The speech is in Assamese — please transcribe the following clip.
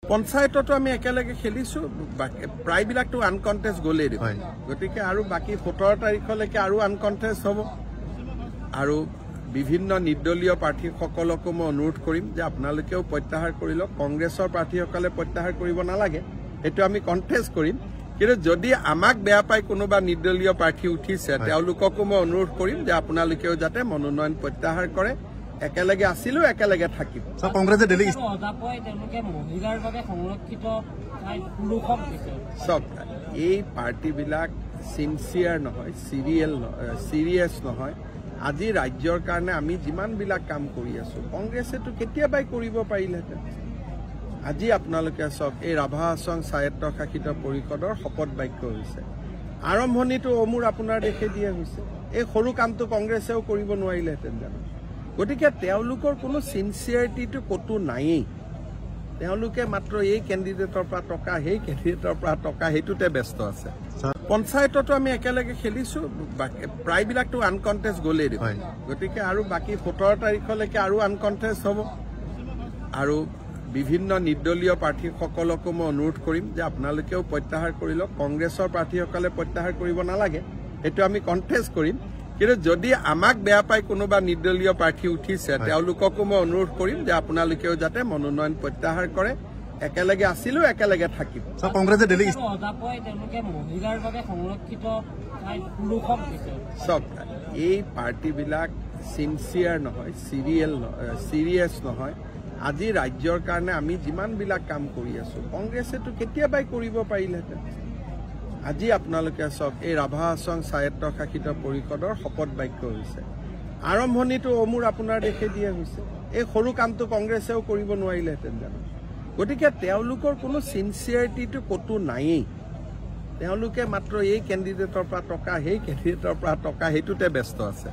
পঞ্চায়ততো আমি একেলগে খেলিছো প্ৰায়বিলাকটো আনকণ্টেষ্ট গ'লেই গতিকে আৰু বাকি 17 তাৰিখলৈকে আৰু আনকণ্টেষ্ট হ'ব আৰু বিভিন্ন নিৰ্দলীয় প্ৰাৰ্থীসকলকো মই অনুৰোধ কৰিম যে আপোনালোকেও প্ৰত্যাহাৰ কৰি লওক কংগ্ৰেছৰ প্ৰাৰ্থীসকলে প্ৰত্যাহাৰ কৰিব নালাগে এটো আমি কণ্টেষ্ট কৰিম কিন্তু যদি আমাক বেয়া পাই কোনোবা নিৰ্দলীয় প্ৰাৰ্থী উঠিছে তেওঁলোককো মই অনুৰোধ কৰিম যে আপোনালোকেও যাতে মনোনয়ন প্ৰত্যাহাৰ কৰে একেলগে আছিলো একেলগে থাকিব কংগ্ৰেছে ডেলিগেট মহিলাৰ বাবে সংৰক্ষিত পুৰুষক দিছে সব এই পাৰ্টিবিলাক সিনসিয়াৰ নহয় সিৰিয়াছ নহয় আজি ৰাজ্যৰ কাৰণে আমি যিমানবিলাক কাম কৰি আছো কংগ্ৰেছেটো কেতিয়াবাই কৰিব পাৰিলেহেঁতেন আজি আপোনালোকে সব এই ৰাভা আসন স্বায়ত্তশাসিত পৰিষদৰ শপত বাক্য হৈছে আৰম্ভণিটো অমূৰ আপোনাৰ দেখে দিয়া হৈছে এই সৰু কামটো কংগ্ৰেছেও কৰিব নোৱাৰিলেহেঁতেন জানো গতিকে তেওঁলোকৰ কোনো সিনসিয়াৰিটিটো কতো নাইয়েই তেওঁলোকে মাত্ৰ এই কেণ্ডিডেটৰ পৰা টকা সেই কেণ্ডিডেটৰ পৰা টকা হেতুতে ব্যস্ত আছে পঞ্চায়ততো আমি একেলগে খেলিছো প্ৰায়বিলাকটো আনকণ্টেষ্ট গ'লেই গতিকে আৰু বাকি 17 তাৰিখলৈকে আৰু আনকণ্টেষ্ট হ'ব আৰু বিভিন্ন নিৰ্দলীয় প্ৰাৰ্থীসকলকো মই অনুৰোধ কৰিম যে আপোনালোকেও প্ৰত্যাহাৰ কৰি লওক কংগ্ৰেছৰ প্ৰাৰ্থীসকলে প্ৰত্যাহাৰ কৰিব নালাগে এটো আমি কণ্টেষ্ট কৰিম কিন্তু যদি আমাক বেয়া পাই কোনোবা নিৰ্দলীয় প্ৰাৰ্থী উঠিছে তেওঁলোককো মই অনুৰোধ কৰিম যে আপোনালোকেও যাতে মনোনয়ন প্ৰত্যাহাৰ কৰে একেলগে আছিলো একেলগে থাকিব কংগ্ৰেছে ডেলিগেট মহিলাৰ বাবে সংৰক্ষিত পুৰুষক দিছে সব এই পাৰ্টিবিলাক সিনসিয়াৰ নহয় সিৰিয়াছ নহয় আজি ৰাজ্যৰ কাৰণে আমি যিমানবিলাক কাম কৰি আছো কংগ্ৰেছেটো কেতিয়াবাই কৰিব পাৰিলেহেঁতেন আজি আপোনালোকে সব এই ৰাভা আসন স্বায়ত্তশাসিত পৰিষদৰ শপত বাক্য হৈছে আৰম্ভণিটো অমূৰ আপোনাৰ দেখে দিয়া হৈছে এই সৰু কামটো কংগ্ৰেছেও কৰিব নোৱাৰিলেহেঁতেন জানো গতিকে তেওঁলোকৰ কোনো সিনসিয়াৰিটিটো কতো নাইয়েই তেওঁলোকে মাত্ৰ এই কেণ্ডিডেটৰ পৰা টকা সেই কেণ্ডিডেটৰ পৰা টকা হেতুতে ব্যস্ত আছে